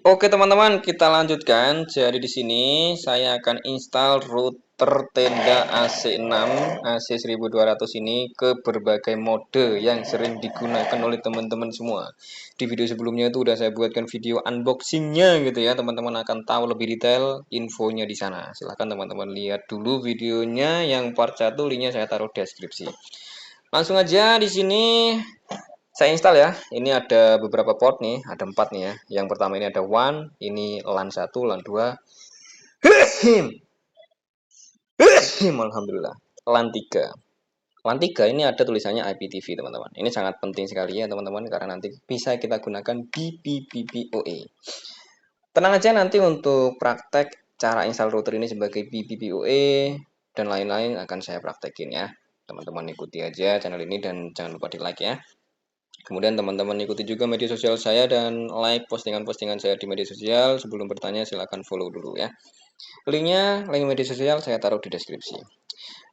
Oke teman-teman, kita lanjutkan. Jadi di sini saya akan install router tenda AC6 AC1200 ini ke berbagai mode yang sering digunakan oleh teman-teman semua. Di video sebelumnya itu udah saya buatkan video unboxingnya gitu ya. Teman-teman akan tahu lebih detail infonya di sana. Silahkan teman-teman lihat dulu videonya yang part 1, linknya saya taruh deskripsi. Langsung aja di sini saya install ya. Ini ada beberapa port nih, ada 4 nih ya. Yang pertama ini ada WAN, ini LAN 1, LAN 2. Alhamdulillah. LAN 3. LAN 3 ini ada tulisannya IPTV, teman-teman. Ini sangat penting sekali ya, teman-teman, karena nanti bisa kita gunakan BBPOE. Tenang aja, nanti untuk praktek cara install router ini sebagai BBPOE dan lain-lain akan saya praktekin ya. Teman-teman ikuti aja channel ini dan jangan lupa di like ya. Kemudian teman-teman ikuti juga media sosial saya dan like postingan-postingan saya di media sosial. Sebelum bertanya silahkan follow dulu ya. Linknya, link media sosial saya taruh di deskripsi.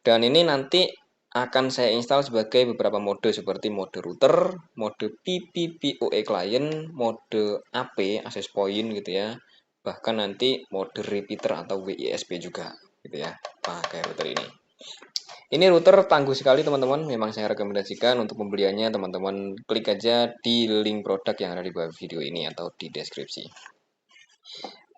Dan ini nanti akan saya install sebagai beberapa mode seperti mode router, mode PPPoE client, mode AP, access point gitu ya. Bahkan nanti mode repeater atau WISP juga gitu ya, pakai router ini. Ini router tangguh sekali teman-teman, memang saya rekomendasikan untuk pembeliannya teman-teman klik aja di link produk yang ada di bawah video ini atau di deskripsi.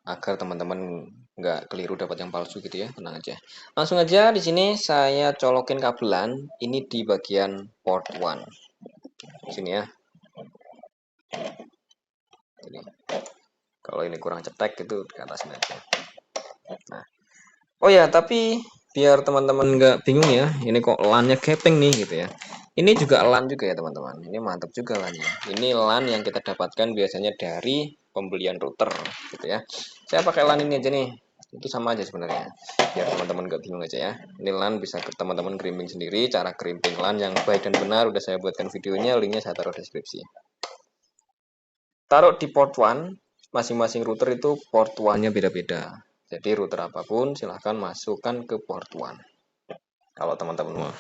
Agar teman-teman nggak keliru dapat yang palsu gitu ya, tenang aja. Langsung aja di sini saya colokin kabelan ini di bagian port 1. Sini ya. Ini. Kalau ini kurang cetek itu ke atas aja. Nah. Oh ya, tapi biar teman-teman nggak bingung ya, ini kok LAN-nya gepeng nih gitu ya. Ini juga LAN juga ya teman-teman. Ini mantap juga LAN-nya. Ini LAN yang kita dapatkan biasanya dari pembelian router gitu ya. Saya pakai LAN ini aja nih. Itu sama aja sebenarnya. Biar teman-teman nggak bingung aja ya. Ini LAN bisa teman-teman crimping sendiri. Cara crimping LAN yang baik dan benar udah saya buatkan videonya. Linknya saya taruh deskripsi. Taruh di port 1. Masing-masing router itu port 1-nya beda-beda. Jadi router apapun silahkan masukkan ke port 1. Kalau teman-teman mau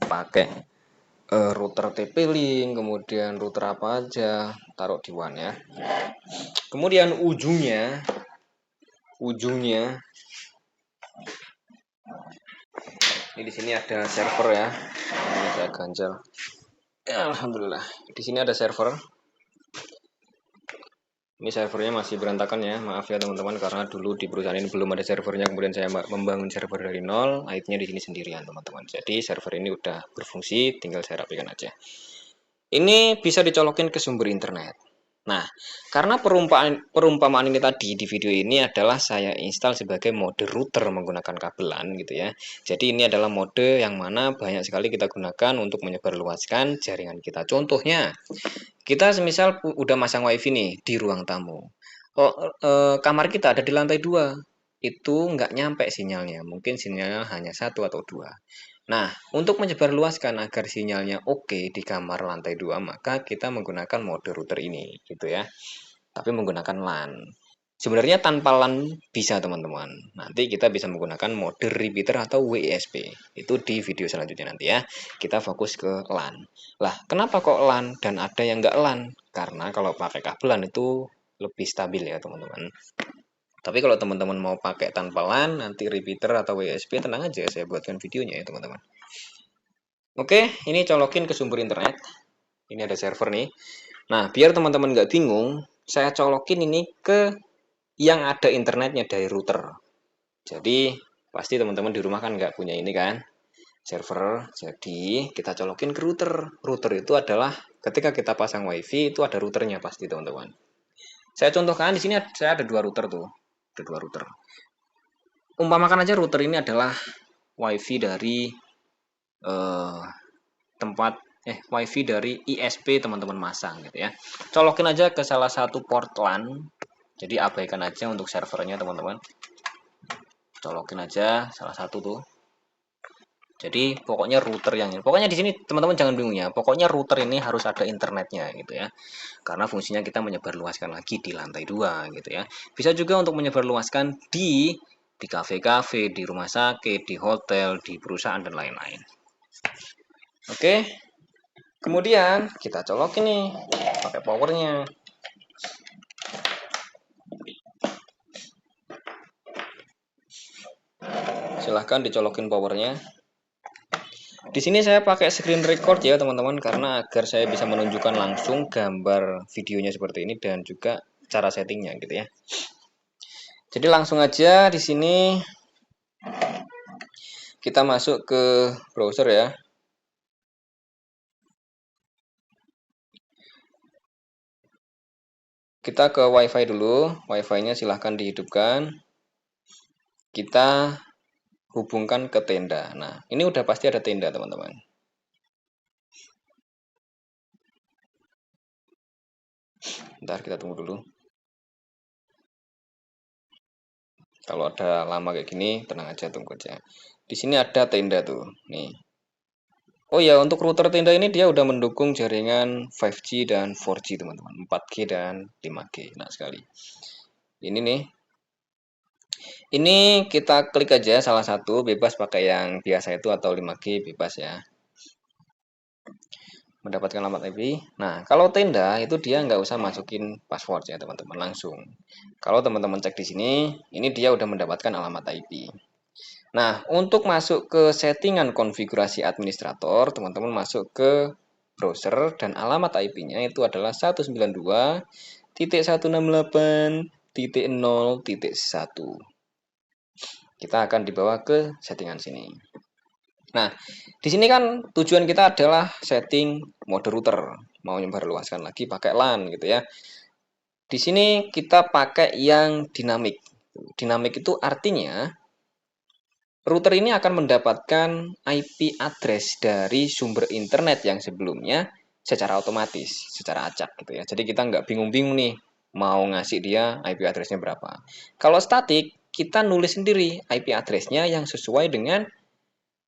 pakai router TP-Link, kemudian router apa aja, taruh di WAN ya. Kemudian ujungnya ini di sini ada server ya. Ini saya ganjel. Ya, alhamdulillah. Di sini ada server. Ini servernya masih berantakan ya, maaf ya teman-teman karena dulu di perusahaan ini belum ada servernya, kemudian saya membangun server dari nol, akhirnya di sini sendirian teman-teman. Jadi server ini udah berfungsi, tinggal saya rapikan aja. Ini bisa dicolokin ke sumber internet. Nah, karena perumpamaan ini tadi di video ini adalah saya install sebagai mode router menggunakan kabelan gitu ya. Jadi ini adalah mode yang mana banyak sekali kita gunakan untuk menyebarluaskan jaringan kita. Contohnya, kita semisal udah masang wifi nih di ruang tamu. Oh, kamar kita ada di lantai 2. Itu nggak nyampe sinyalnya. Mungkin sinyalnya hanya 1 atau 2. Nah, untuk menyebarluaskan agar sinyalnya oke di kamar lantai 2, maka kita menggunakan mode router ini gitu ya. Tapi menggunakan LAN. Sebenarnya tanpa LAN bisa teman-teman. Nanti kita bisa menggunakan mode repeater atau WISP. Itu di video selanjutnya nanti ya. Kita fokus ke LAN. Lah, kenapa kok LAN dan ada yang nggak LAN? Karena kalau pakai kabelan itu lebih stabil ya teman-teman. Tapi kalau teman-teman mau pakai tanpa LAN, nanti repeater atau WISP, tenang aja saya buatkan videonya ya teman-teman. Oke, ini colokin ke sumber internet. Ini ada server nih. Nah, biar teman-teman nggak bingung, saya colokin ini ke yang ada internetnya dari router. Jadi pasti teman-teman di rumah kan nggak punya ini kan, server. Jadi kita colokin ke router. Router itu adalah ketika kita pasang wifi itu ada routernya pasti teman-teman. Saya contohkan di sini saya ada 2 router tuh, ada 2 router. Umpamakan aja router ini adalah wifi dari eh, tempat wifi dari ISP teman-teman masang gitu ya. Colokin aja ke salah satu port LAN. Jadi abaikan aja untuk servernya teman-teman. Colokin aja salah satu tuh. Jadi pokoknya router yang ini. Pokoknya di sini teman-teman jangan bingung ya. Pokoknya router ini harus ada internetnya gitu ya. Karena fungsinya kita menyebarluaskan lagi di lantai 2 gitu ya. Bisa juga untuk menyebarluaskan di kafe-kafe, di rumah sakit, di hotel, di perusahaan dan lain-lain. Oke. Kemudian kita colokin nih pakai powernya. silahkan dicolokin powernya. Di sini saya pakai screen record ya teman-teman, karena agar saya bisa menunjukkan langsung gambar videonya seperti ini dan juga cara settingnya gitu ya. Jadi langsung aja di sini kita masuk ke browser ya. Kita ke WiFi dulu, WiFi-nya silahkan dihidupkan. Kita hubungkan ke tenda. Nah, ini udah pasti ada tenda teman-teman. Bentar, kita tunggu dulu. Kalau ada lama kayak gini, tenang aja, tunggu aja. Di sini ada tenda tuh, nih. Oh ya, untuk router tenda ini dia udah mendukung jaringan 5G dan 4G teman-teman, 4G dan 5G. Nah sekali. Ini nih. Ini kita klik aja salah satu, bebas pakai yang biasa itu atau 5G bebas ya. Mendapatkan alamat IP. Nah, kalau tenda itu dia nggak usah masukin password ya teman-teman, langsung. Kalau teman-teman cek di sini, ini dia udah mendapatkan alamat IP. Nah, untuk masuk ke settingan konfigurasi administrator, teman-teman masuk ke browser dan alamat IP-nya itu adalah 192.168.0.1. Kita akan dibawa ke settingan sini. Nah, di sini kan tujuan kita adalah setting mode router, mau nyebarluaskan lagi pakai LAN gitu ya. Di sini kita pakai yang dinamik. Dinamik itu artinya router ini akan mendapatkan IP address dari sumber internet yang sebelumnya secara otomatis, secara acak gitu ya. Jadi kita nggak bingung-bingung nih mau ngasih dia IP addressnya berapa. Kalau statik, kita nulis sendiri IP addressnya yang sesuai dengan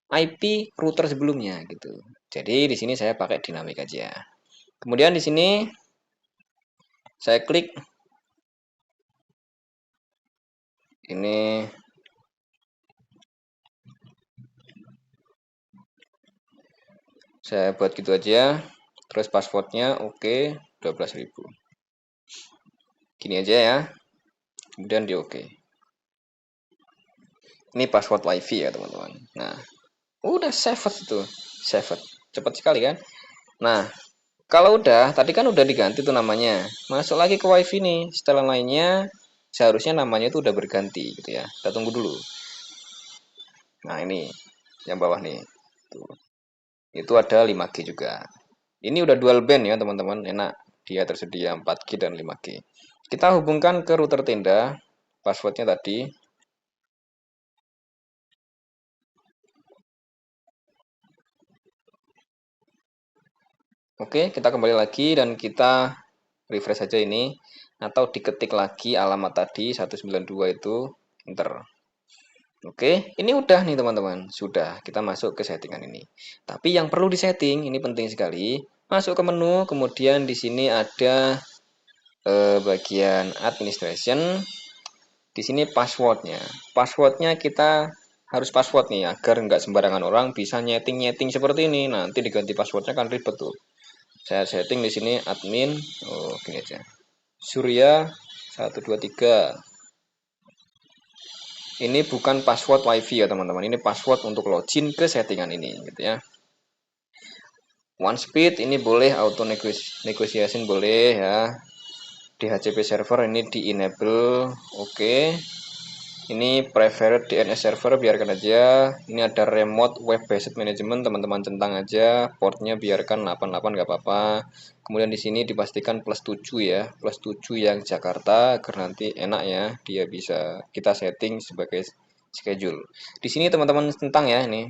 IP router sebelumnya gitu. Jadi di sini saya pakai dinamik aja. Kemudian di sini saya klik ini, saya buat gitu aja. Terus passwordnya oke, 12.000. Gini aja ya. Kemudian di oke. Ini password wifi ya teman-teman. Nah, udah save itu. Save. Cepat sekali kan? Nah, kalau udah, tadi kan udah diganti tuh namanya. Masuk lagi ke wifi nih. Setelah lainnya, seharusnya namanya itu udah berganti gitu ya. Kita tunggu dulu. Nah, ini yang bawah nih. Tuh. Itu ada 5G juga. Ini udah dual band ya teman-teman. Enak. Dia tersedia 4G dan 5G. Kita hubungkan ke router tenda. Passwordnya tadi. Oke, kita kembali lagi dan kita refresh saja ini. Atau diketik lagi alamat tadi 192 itu. Enter. Oke, ini udah nih teman-teman. Sudah, kita masuk ke settingan ini. Tapi yang perlu disetting, ini penting sekali. Masuk ke menu, kemudian di sini ada bagian administration. Di sini passwordnya. Passwordnya kita harus password nih, agar nggak sembarangan orang bisa nyeting-nyeting seperti ini. Nanti diganti passwordnya kan ribet tuh. Saya setting di sini admin. Oh, gini aja. Surya 123. Ini bukan password wifi ya teman-teman, ini password untuk login ke settingan ini gitu ya. One speed ini boleh, auto negotiation boleh ya. DHCP server ini di enable, oke. Ini preferred DNS server biarkan aja. Ini ada remote web based management, teman-teman centang aja. Portnya biarkan 88 nggak apa-apa. Kemudian di sini dipastikan plus 7 ya, plus 7 yang Jakarta agar nanti enak ya, dia bisa kita setting sebagai schedule. Di sini teman-teman centang ya ini.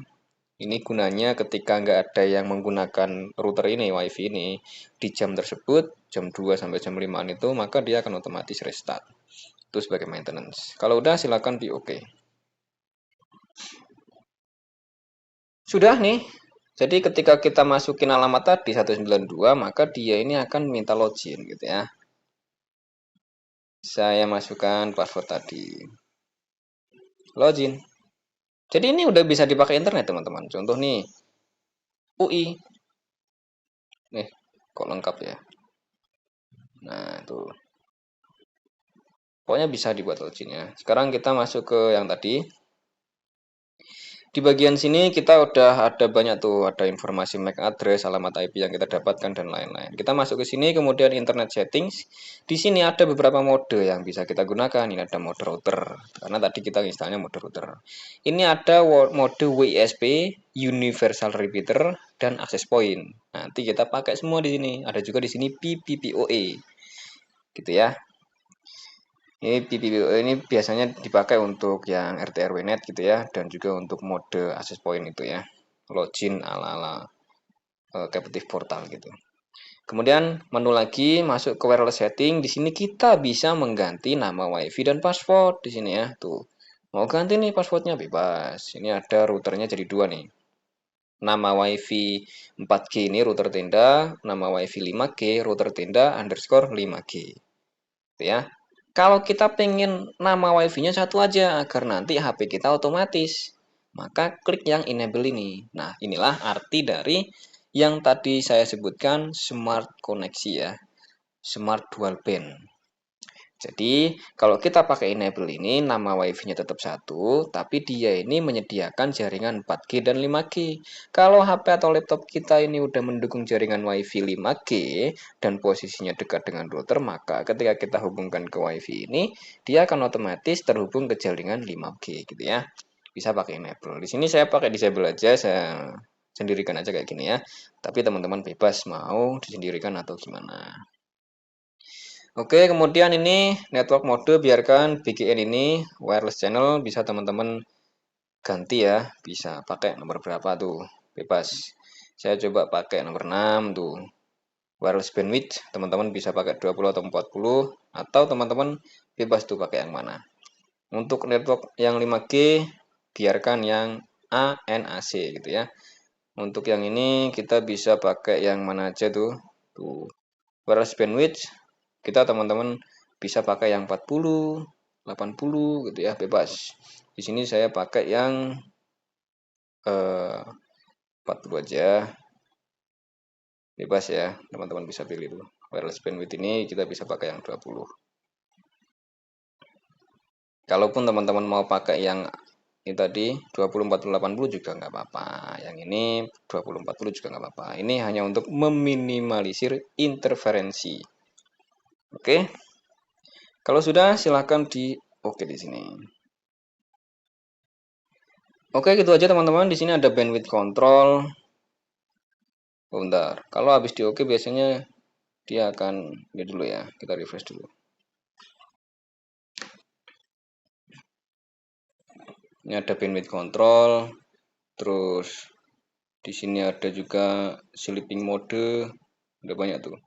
Ini gunanya ketika nggak ada yang menggunakan router ini, wifi ini, di jam tersebut, jam 2 sampai jam 5 itu, maka dia akan otomatis restart. Itu sebagai maintenance. Kalau udah silakan di oke. Sudah nih. Jadi ketika kita masukin alamat tadi 192, maka dia ini akan minta login gitu ya. Saya masukkan password tadi. Login. Jadi ini udah bisa dipakai internet teman-teman. Contoh nih. UI. Nih, kok lengkap ya. Nah, itu. Pokoknya bisa dibuat login ya. Sekarang kita masuk ke yang tadi. Di bagian sini kita udah ada banyak tuh, ada informasi MAC address, alamat IP yang kita dapatkan dan lain-lain. Kita masuk ke sini, kemudian internet settings. Di sini ada beberapa mode yang bisa kita gunakan. Ini ada mode router, karena tadi kita instalnya mode router. Ini ada mode WISP, Universal Repeater, dan Access Point. Nanti kita pakai semua di sini. Ada juga di sini PPPoE, gitu ya. Ini PPPoE ini biasanya dipakai untuk yang RT RW-net gitu ya, dan juga untuk mode access point itu ya, login ala-ala captive portal gitu. Kemudian menu lagi, masuk ke wireless setting. Di sini kita bisa mengganti nama WiFi dan password di sini ya. Tuh, mau ganti nih passwordnya bebas. Ini ada routernya jadi dua nih. Nama WiFi 4G ini router tenda, nama WiFi 5G router tenda underscore 5G. Gitu ya. Kalau kita pengen nama WiFi-nya satu aja agar nanti HP kita otomatis, maka klik yang enable ini. Nah, inilah arti dari yang tadi saya sebutkan smart koneksi ya, smart dual band. Jadi, kalau kita pakai enable ini, nama WiFi-nya tetap satu, tapi dia ini menyediakan jaringan 4G dan 5G. Kalau HP atau laptop kita ini udah mendukung jaringan WiFi 5G dan posisinya dekat dengan router, maka ketika kita hubungkan ke WiFi ini, dia akan otomatis terhubung ke jaringan 5G gitu ya. Bisa pakai enable. Di sini saya pakai disable aja, saya sendirikan aja kayak gini ya. Tapi teman-teman bebas mau disendirikan atau gimana. Oke, kemudian ini network mode, biarkan BGN ini wireless channel bisa teman-teman ganti ya, bisa pakai nomor berapa tuh, bebas. Saya coba pakai nomor 6 tuh. Wireless bandwidth, teman-teman bisa pakai 20 atau 40 atau teman-teman bebas tuh pakai yang mana. Untuk network yang 5G biarkan yang ANAC gitu ya. Untuk yang ini kita bisa pakai yang mana aja tuh. Tuh. Wireless bandwidth kita teman-teman bisa pakai yang 40, 80 gitu ya, bebas. Di sini saya pakai yang 40 aja. Bebas ya, teman-teman bisa pilih tuh. Wireless bandwidth ini kita bisa pakai yang 20. Kalaupun teman-teman mau pakai yang ini tadi 20, 40, 80 juga nggak apa-apa. Yang ini 20, 40 juga nggak apa-apa. Ini hanya untuk meminimalisir interferensi. Oke. Kalau sudah silahkan di oke di sini. Oke, gitu aja teman-teman. Di sini ada bandwidth control. Oh, bentar. Kalau habis di oke biasanya dia akan ini dulu ya. Kita refresh dulu. Ini ada bandwidth control. Terus di sini ada juga sleeping mode. Ada banyak tuh.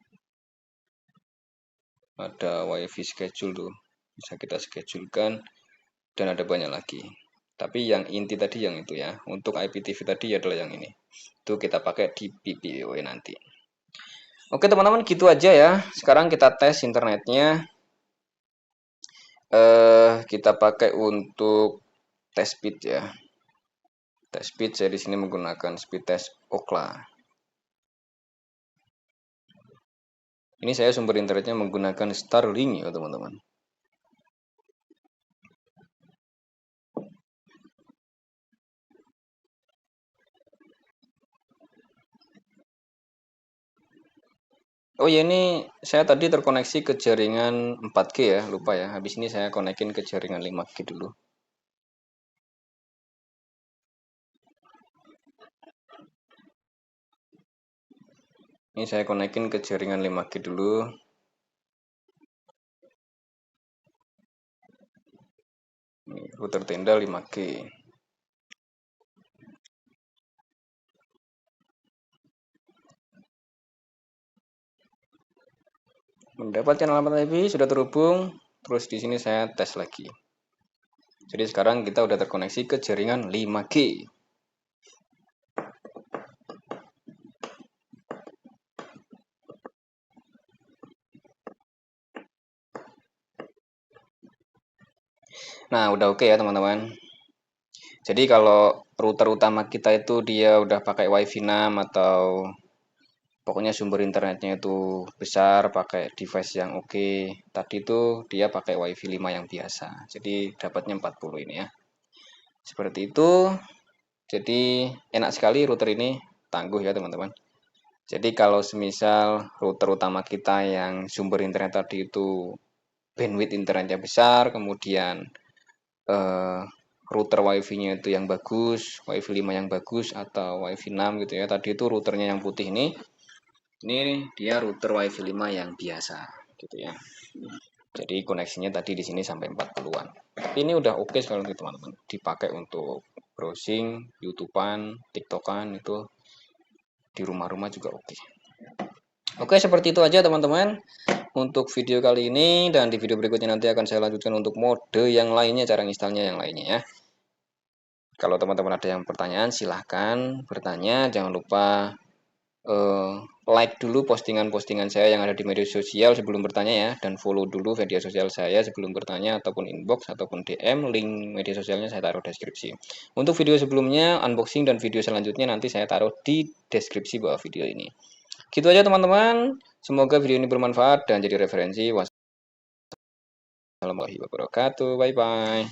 Ada WiFi schedule tuh. Bisa kita schedulekan dan ada banyak lagi. Tapi yang inti tadi yang itu ya. Untuk IPTV tadi adalah yang ini. Itu kita pakai di PPWE nanti. Oke teman-teman, gitu aja ya. Sekarang kita tes internetnya. Kita pakai untuk tes speed ya. Tes speed saya di sini menggunakan speed test Ookla. Ini saya sumber internetnya menggunakan Starlink ya teman-teman. Oh ya, ini saya tadi terkoneksi ke jaringan 4G ya, lupa ya. Habis ini saya konekin ke jaringan 5G dulu. Ini saya konekin ke jaringan 5G dulu. Ini router tenda 5G. Mendapatkan alamat IP sudah terhubung. Terus di sini saya tes lagi. Jadi sekarang kita udah terkoneksi ke jaringan 5G. Nah, udah oke ya teman-teman. Jadi kalau router utama kita itu dia udah pakai WiFi 6 atau pokoknya sumber internetnya itu besar, pakai device yang oke. Tadi itu dia pakai WiFi 5 yang biasa. Jadi dapatnya 40 ini ya. Seperti itu. Jadi enak sekali router ini, tangguh ya teman-teman. Jadi kalau semisal router utama kita yang sumber internet tadi itu bandwidth internetnya besar, kemudian router wifi-nya itu yang bagus, wifi 5 yang bagus atau wifi 6 gitu ya. Tadi itu routernya yang putih ini dia router wifi 5 yang biasa gitu ya. Jadi koneksinya tadi di sini sampai 40-an. Tapi ini udah oke sekali untuk teman-teman. Dipakai untuk browsing, YouTubean, TikTokan itu di rumah-rumah juga oke. Oke, seperti itu aja teman-teman untuk video kali ini, dan di video berikutnya nanti akan saya lanjutkan untuk mode yang lainnya, cara installnya yang lainnya ya. Kalau teman-teman ada yang pertanyaan silahkan bertanya, jangan lupa like dulu postingan-postingan saya yang ada di media sosial sebelum bertanya ya, dan follow dulu media sosial saya sebelum bertanya, ataupun inbox ataupun DM, link media sosialnya saya taruh deskripsi. Untuk video sebelumnya, unboxing dan video selanjutnya nanti saya taruh di deskripsi bawah video ini. Gitu aja teman-teman, semoga video ini bermanfaat dan jadi referensi. Wassalamualaikum warahmatullahi wabarakatuh, bye bye.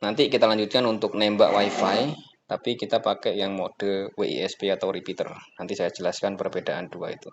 Nanti kita lanjutkan untuk nembak wifi, tapi kita pakai yang mode WISP atau repeater. Nanti saya jelaskan perbedaan dua itu.